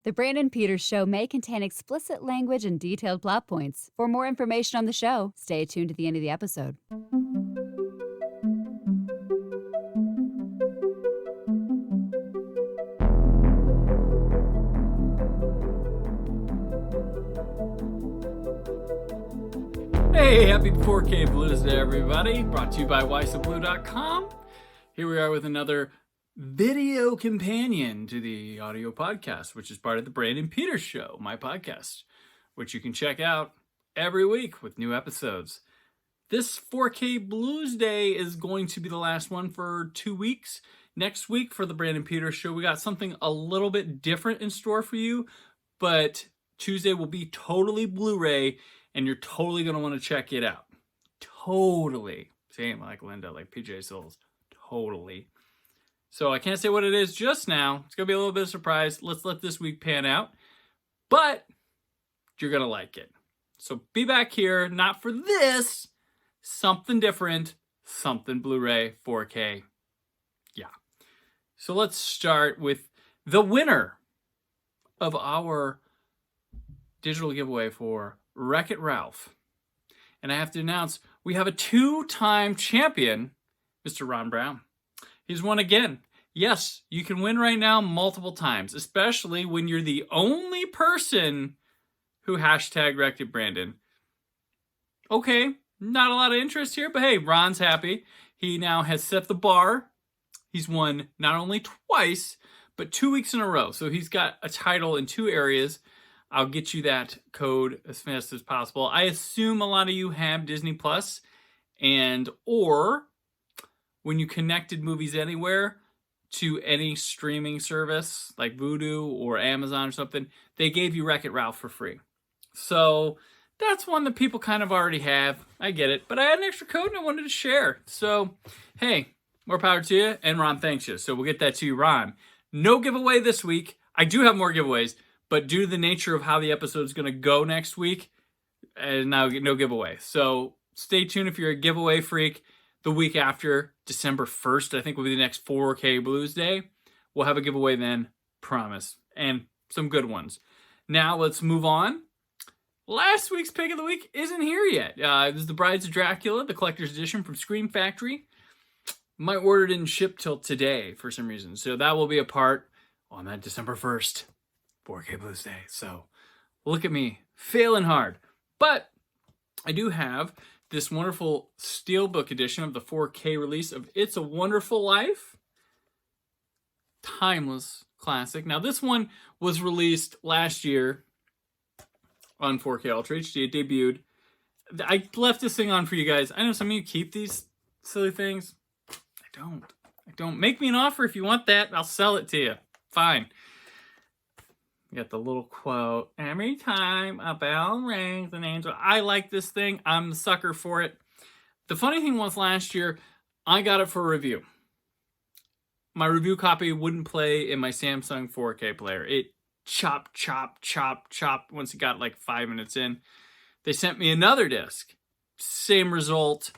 The Brandon Peters Show may contain explicit language and detailed plot points. For more information on the show, stay tuned to the end of the episode. Hey, happy 4K Blues Day, everybody. Brought to you by wiseofblue.com. Here we are with another video companion to the audio podcast, which is part of the Brandon Peters Show, my podcast, which you can check out every week with new episodes. This 4K Blues Day is going to be the last one for 2 weeks. Next week for the Brandon Peters Show, we got something a little bit different in store for you, but Tuesday will be totally Blu-ray, and you're totally going to want to check it out. Totally. Same like Linda, like PJ Souls. Totally. So I can't say what it is just now. It's going to be a little bit of a surprise. Let's let this week pan out. But you're going to like it. So be back here, not for this, something different, something Blu-ray 4K. Yeah. So let's start with the winner of our digital giveaway for Wreck-It Ralph. And I have to announce, we have a two-time champion, Mr. Ron Brown. He's won again. Yes, you can win right now multiple times, especially when you're the only person who hashtag wrecked it Brandon. Okay, not a lot of interest here, but hey, Ron's happy. He now has set the bar. He's won not only twice, but 2 weeks in a row. So he's got a title in two areas. I'll get you that code as fast as possible. I assume a lot of you have Disney Plus, and or when you connected Movies Anywhere to any streaming service like Vudu or Amazon or something, they gave you Wreck-It Ralph for free. So that's one that people kind of already have. I get it. But I had an extra code and I wanted to share. So, hey, more power to you. And Ron thanks you. So we'll get that to you, Ron. No giveaway this week. I do have more giveaways, but due to the nature of how the episode is going to go next week, now no giveaway. So stay tuned if you're a giveaway freak. The week after, December 1st, I think will be the next 4K Blues Day. We'll have a giveaway then, promise. And some good ones. Now let's move on. Last week's pick of the week isn't here yet. This is The Brides of Dracula, the collector's edition from Scream Factory. My order didn't ship till today for some reason. So that will be a part on that December 1st, 4K Blues Day. So look at me, failing hard. But I do have this wonderful Steelbook edition of the 4K release of It's a Wonderful Life. Timeless classic. Now, this one was released last year on 4K Ultra HD. It debuted. I left this thing on for you guys. I know some of you keep these silly things. I don't. Make me an offer if you want that. I'll sell it to you. Fine. You got the little quote, every time a bell rings, an angel. I like this thing. I'm the sucker for it. The funny thing was last year, I got it for a review. My review copy wouldn't play in my Samsung 4K player. It chopped once it got like 5 minutes in. They sent me another disc. Same result.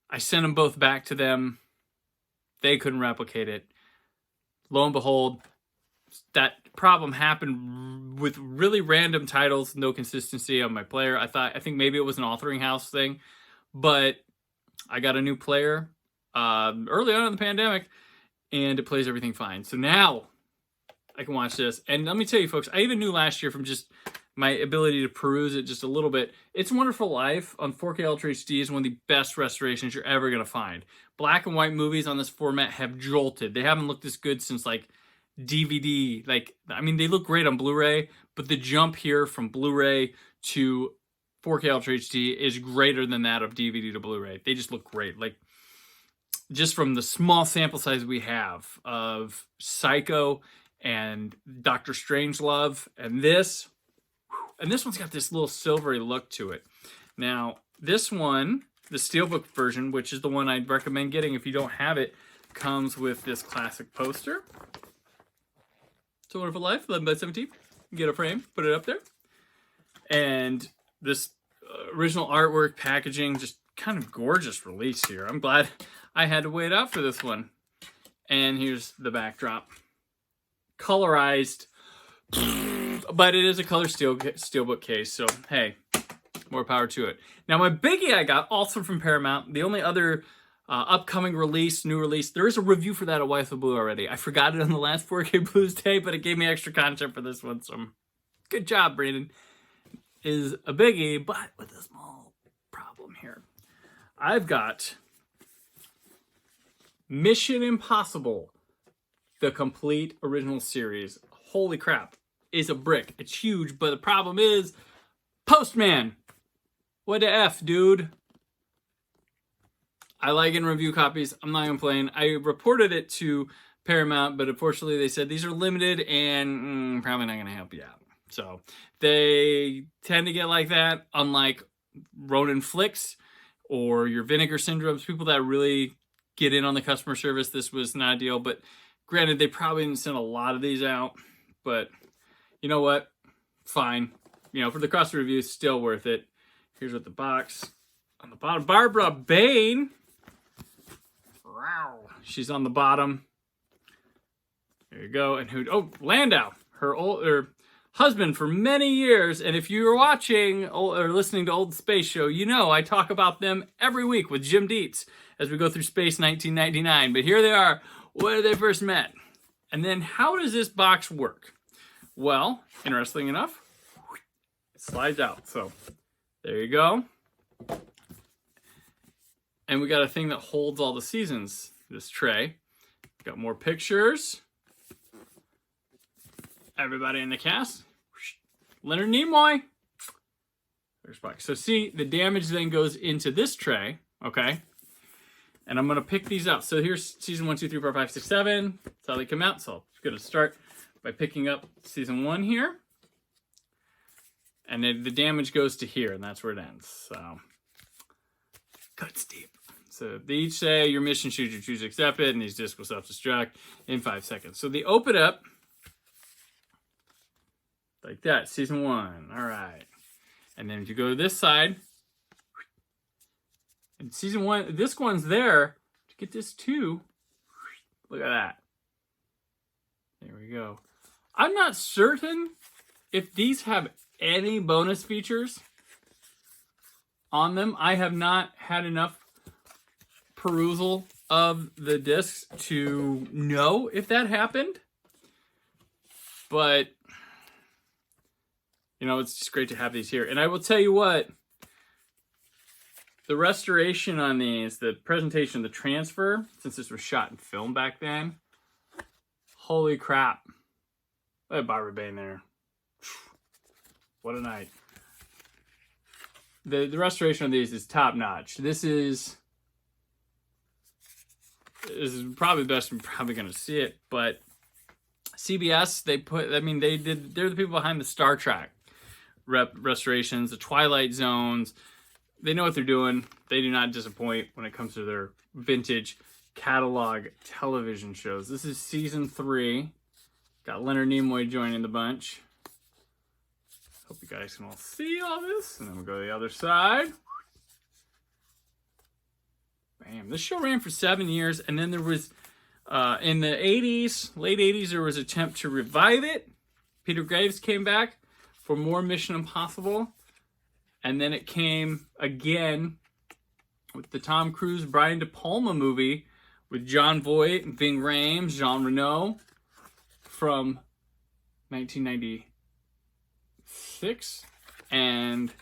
I sent them both back to them. They couldn't replicate it. Lo and behold, that problem happened with really random titles, no consistency on my player. I think maybe it was an authoring house thing, but I got a new player early on in the pandemic, and it plays everything fine. So now I can watch this. And let me tell you, folks, I even knew last year from just my ability to peruse it just a little bit. It's a Wonderful Life on 4K Ultra HD is one of the best restorations you're ever going to find. Black and white movies on this format have jolted. They haven't looked this good since like DVD. They look great on Blu-ray, but the jump here from Blu-ray to 4K Ultra HD is greater than that of DVD to Blu-ray. They just look great. Like, just from the small sample size we have of Psycho and Doctor Strangelove and this one's got this little silvery look to it. Now, this one, the Steelbook version, which is the one I'd recommend getting if you don't have it, comes with this classic poster. It's a Wonderful Life, 11 by 17. Get a frame, put it up there. And this original artwork, packaging, just kind of gorgeous release here. I'm glad I had to wait out for this one. And here's the backdrop. Colorized But it is a color Steelbook case, so hey, more power to it. Now, my biggie I got also from Paramount. The only other upcoming new release, there is a review for that at Wife of Blue already. I forgot it on the last 4K BLUsday, but it gave me extra content for this one, so good job, Brandon. Is a biggie, but with a small problem here. I've got Mission Impossible, the complete original series. Holy crap, is a brick. It's huge, but the problem is, Postman. What the F, dude? I like in review copies. I'm not even playing. I reported it to Paramount, but unfortunately they said these are limited and probably not going to help you out. So they tend to get like that, unlike Ronin Flicks or your Vinegar Syndromes, people that really get in on the customer service. This was not a deal, but granted, they probably didn't send a lot of these out, but you know what? Fine. You know, for the cost of review, still worth it. Here's what the box on the bottom. Barbara Bain. Wow. She's on the bottom. There you go. And Landau, her husband for many years. And if you're watching or listening to Old Space Show, you know I talk about them every week with Jim Dietz as we go through Space 1999. But here they are, where they first met. And then how does this box work? Well, interestingly enough, it slides out. So there you go. And we got a thing that holds all the seasons, this tray. Got more pictures. Everybody in the cast. Leonard Nimoy. There's box. So see, the damage then goes into this tray, okay? And I'm going to pick these up. So here's season 1, 2, 3, 4, 5, 6, 7. That's how they come out. So I'm going to start by picking up season 1 here. And then the damage goes to here, and that's where it ends. So, cuts deep. So they each say, your mission, should you choose to accept it, and these discs will self-destruct in 5 seconds. So they open up like that, season 1. All right. And then if you go to this side, and season 1, this one's there to get this too. Look at that. There we go. I'm not certain if these have any bonus features on them. I have not had enough perusal of the discs to know if that happened. But, you know, it's just great to have these here. And I will tell you what, the restoration on these, the presentation, the transfer, since this was shot in film back then, holy crap. Look at Barbara Bain there. What a night. The restoration of these is top notch. This is probably the best I'm probably going to see it, but CBS, they're the people behind the Star Trek restorations, the Twilight Zones. They know what they're doing. They do not disappoint when it comes to their vintage catalog television shows. This is season 3. Got Leonard Nimoy joining the bunch. Hope you guys can all see all this. And then we'll go to the other side. Bam. This show ran for 7 years. And then there was, in the 80s, late 80s, there was an attempt to revive it. Peter Graves came back for more Mission Impossible. And then it came again with the Tom Cruise, Brian De Palma movie with John Voight, Ving Rhames, Jean Reno from 1996. And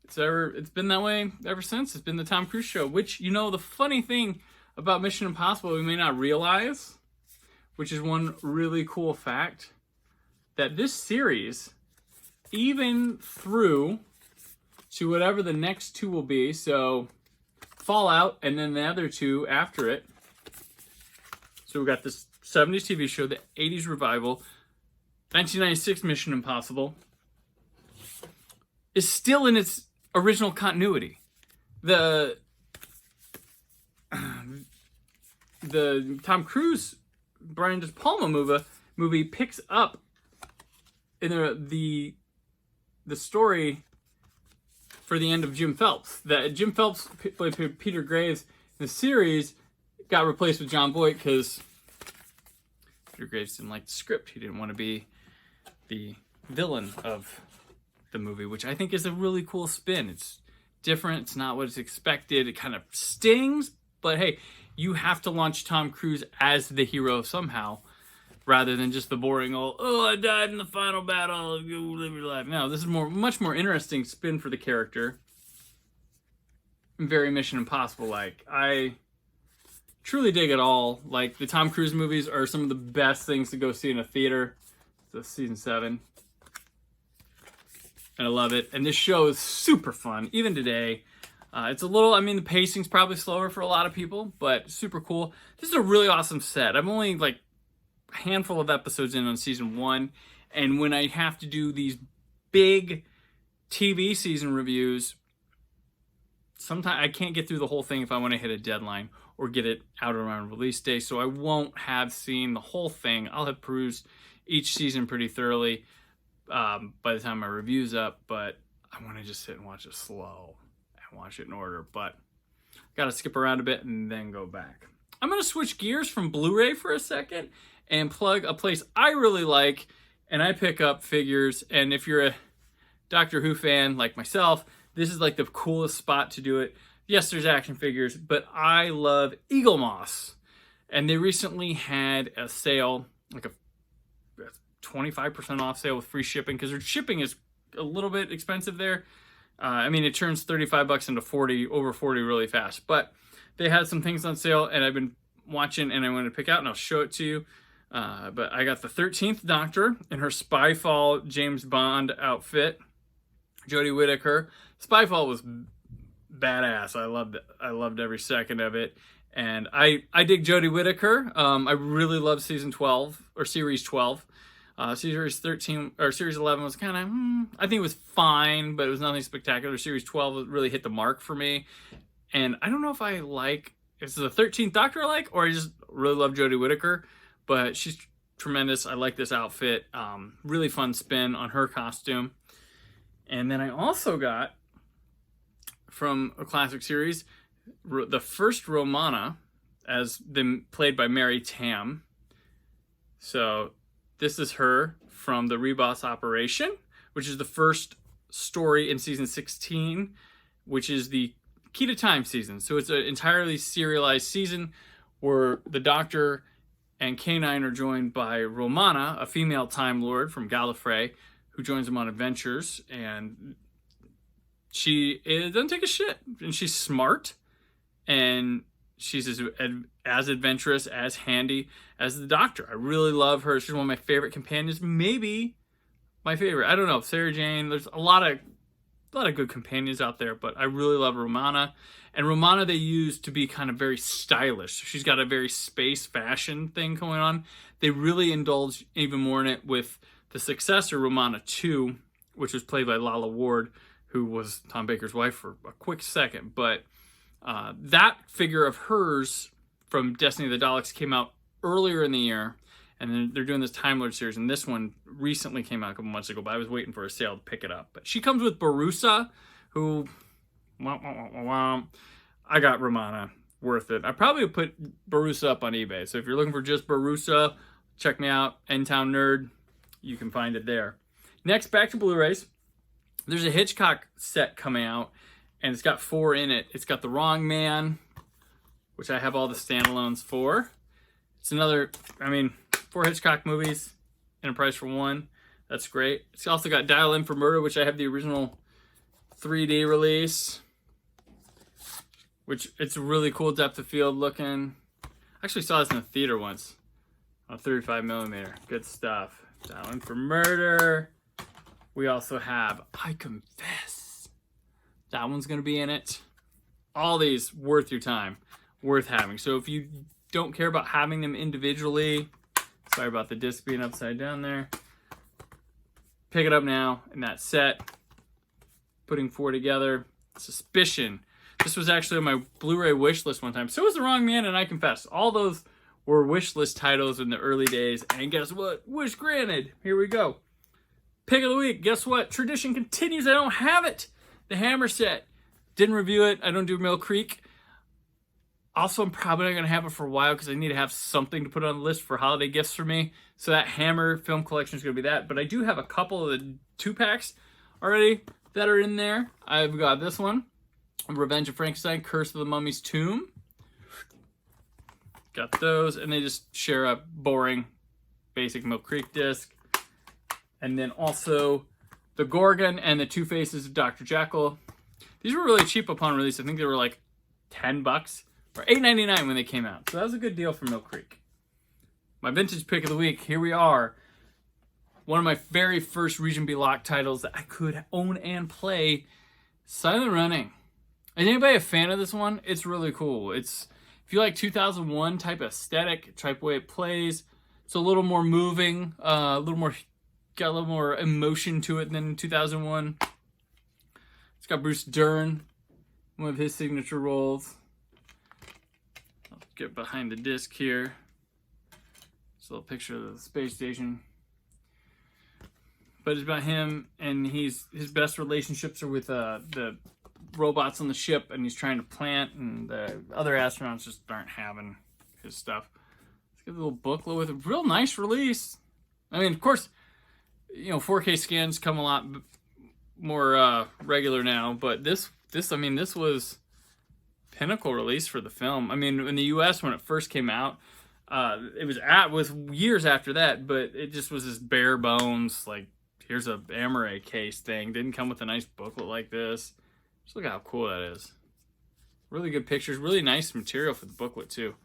it's been that way ever since. It's been the Tom Cruise show, which, you know, the funny thing about Mission Impossible we may not realize, which is one really cool fact, that this series, even through to whatever the next 2 will be, so Fallout and then the other 2 after it. So we got this 70s TV show, the 80s revival, 1996 Mission Impossible, is still in its original continuity. The Tom Cruise, Brian De Palma movie picks up in the story for the end of Jim Phelps. That Jim Phelps played Peter Graves in the series, got replaced with John Voight because Peter Graves didn't like the script. He didn't want to be the villain of the movie, which I think is a really cool spin. It's different. It's not what it's expected. It kind of stings, but hey, you have to launch Tom Cruise as the hero somehow, rather than just the boring old, oh, I died in the final battle, go live your life. No, this is much more interesting spin for the character. Very Mission Impossible-like. I truly dig it all. Like, the Tom Cruise movies are some of the best things to go see in a theater. It's season 7. And I love it. And this show is super fun, even today. It's a little, the pacing's probably slower for a lot of people, but super cool. This is a really awesome set. I'm only like a handful of episodes in on season 1. And when I have to do these big TV season reviews, sometimes I can't get through the whole thing if I want to hit a deadline or get it out around release day. So I won't have seen the whole thing. I'll have perused each season pretty thoroughly by the time my review's up, but I want to just sit and watch it slow and watch it in order. But got to skip around a bit and then go back. I'm going to switch gears from Blu-ray for a second and plug a place I really like, and I pick up figures. And if you're a Doctor Who fan like myself, this is like the coolest spot to do it. Yes, there's action figures, but I love Eagle Moss. And they recently had a sale, like a 25% off sale with free shipping, because their shipping is a little bit expensive there. It turns $35 into 40, over 40 really fast. But they had some things on sale, and I've been watching, and I wanted to pick out, and I'll show it to you. But I got the 13th Doctor in her Spyfall James Bond outfit. Jodie Whittaker. Spyfall was badass. I loved it. I loved every second of it. And I dig Jodie Whittaker. I really love season 12, or series 12. Series 13 or series 11 was kind of, I think it was fine, but it was nothing spectacular. Series 12 really hit the mark for me. And I don't know if it's the 13th Doctor I like, or I just really love Jodie Whittaker, but she's tremendous. I like this outfit. Really fun spin on her costume. And then I also got, from a classic series, the first Romana, as them played by Mary Tam. So this is her from the Reboss Operation, which is the first story in season 16, which is the Key to Time season. So it's an entirely serialized season where the Doctor and K9 are joined by Romana, a female Time Lord from Gallifrey, who joins them on adventures, and she doesn't take a shit, and she's smart, and she's as adventurous, as handy as the Doctor. I really love her. She's one of my favorite companions, maybe my favorite. I don't know, Sarah Jane. There's a lot of good companions out there, but I really love Romana. And Romana they use to be kind of very stylish. She's got a very space fashion thing going on. They really indulge even more in it with the successor, Romana 2, which was played by Lala Ward, who was Tom Baker's wife for a quick second. But that figure of hers from Destiny of the Daleks came out earlier in the year, and then they're doing this Time Lord series, and this one recently came out a couple months ago, but I was waiting for a sale to pick it up. But she comes with Barusa, who, I got Romana, worth it. I probably would put Barusa up on eBay, so if you're looking for just Barusa, check me out, N-Town Nerd. You can find it there. Next, back to Blu-rays. There's a Hitchcock set coming out, and it's got 4 in it. It's got The Wrong Man, which I have all the standalones for. It's another, 4 Hitchcock movies in a price for 1. That's great. It's also got Dial In for Murder, which I have the original 3D release, which it's a really cool depth of field looking. I actually saw this in the theater once on 35mm. Good stuff. Dial In for Murder. We also have I Confess. That one's going to be in it. All these worth your time, worth having. So if you don't care about having them individually, sorry about the disc being upside down there, pick it up now in that set. Putting 4 together. Suspicion. This was actually on my Blu-ray wish list one time. So was The Wrong Man and I Confess. All those were wish list titles in the early days. And guess what? Wish granted. Here we go. Pick of the week. Guess what? Tradition continues. I don't have it. The Hammer set. Didn't review it. I don't do Mill Creek. Also, I'm probably not going to have it for a while because I need to have something to put on the list for holiday gifts for me. So that Hammer film collection is going to be that. But I do have a couple of the 2-packs already that are in there. I've got this one, Revenge of Frankenstein, Curse of the Mummy's Tomb. Got those, and they just share a boring, basic Mill Creek disc. And then also the Gorgon and the Two Faces of Dr. Jekyll. These were really cheap upon release. I think they were like $10 or $8.99 when they came out. So that was a good deal for Mill Creek. My vintage pick of the week, here we are. One of my very first Region B lock titles that I could own and play, Silent Running. Is anybody a fan of this one? It's really cool. It's, if you like 2001 type aesthetic, type way it plays, it's a little more moving, got a little more emotion to it than 2001. It's got Bruce Dern, one of his signature roles. I'll get behind the disc here. It's a little picture of the space station. But it's about him, and his best relationships are with the robots on the ship, and he's trying to plant, and the other astronauts just aren't having his stuff. Let's get a little booklet with a real nice release. I mean, of course, 4K scans come a lot more regular now, but this was pinnacle release for the film. I mean, in the U.S. when it first came out, it was years after that, but it just was this bare bones, like, here's a Amaray case thing. Didn't come with a nice booklet like this. Just look at how cool that is. Really good pictures. Really nice material for the booklet, too.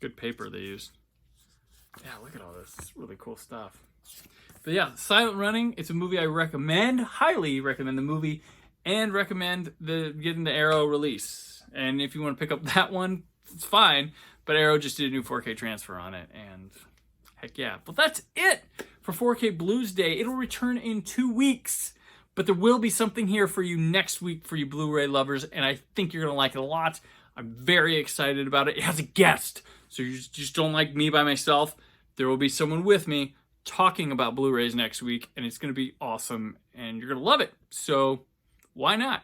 Good paper they used. Yeah, look at all this. It's really cool stuff. But yeah, Silent Running, it's a movie I recommend. Highly recommend the movie. And recommend getting the Arrow release. And if you want to pick up that one, it's fine. But Arrow just did a new 4K transfer on it. And heck yeah. But that's it for 4K BLUsday. It'll return in 2 weeks. But there will be something here for you next week for you Blu-ray lovers. And I think you're going to like it a lot. I'm very excited about it. It has a guest. So you just don't like me by myself. There will be someone with me talking about Blu-rays next week. And it's going to be awesome. And you're going to love it. So why not?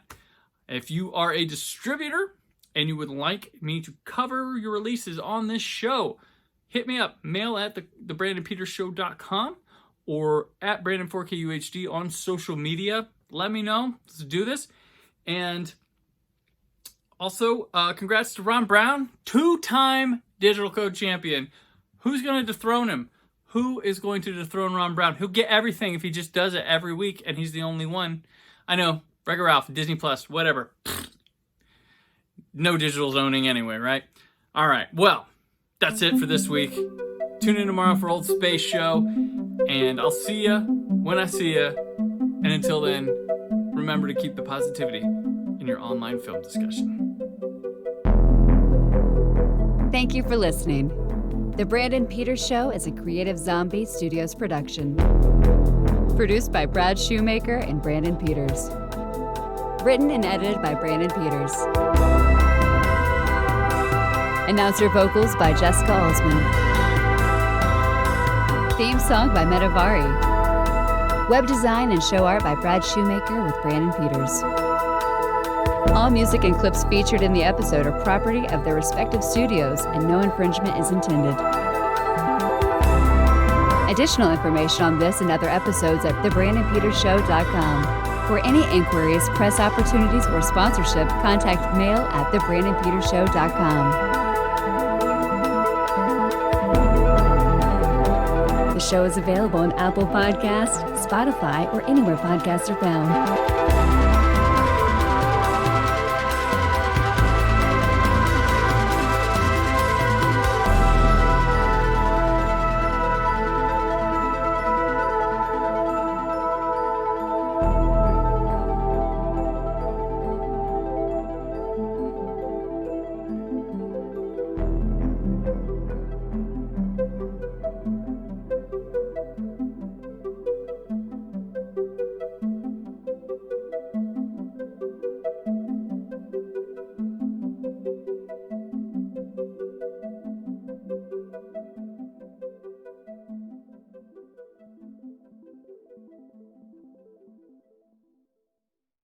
If you are a distributor and you would like me to cover your releases on this show, hit me up. Mail at thebrandonpetershow.com or at Brandon4KUHD on social media. Let me know. Let's do this. And also, congrats to Ron Brown, 2-time Digital Code champion. Who's going to dethrone him? Who is going to dethrone Ron Brown? He'll get everything if he just does it every week, and he's the only one. I know. Wreck-It Ralph, Disney Plus, whatever. No digital zoning anyway, right? All right. Well, that's it for this week. Tune in tomorrow for Old Space Show. And I'll see ya when I see ya. And until then, remember to keep the positivity in your online film discussion. Thank you for listening. The Brandon Peters Show is a Creative Zombie Studios production. Produced by Brad Shoemaker and Brandon Peters. Written and edited by Brandon Peters. Announcer vocals by Jessica Alsman. Theme song by Metavari. Web design and show art by Brad Shoemaker with Brandon Peters. All music and clips featured in the episode are property of their respective studios, and no infringement is intended. Additional information on this and other episodes at thebrandonpetershow.com. For any inquiries, press opportunities, or sponsorship, contact mail at thebrandonpetershow.com. The show is available on Apple Podcasts, Spotify, or anywhere podcasts are found.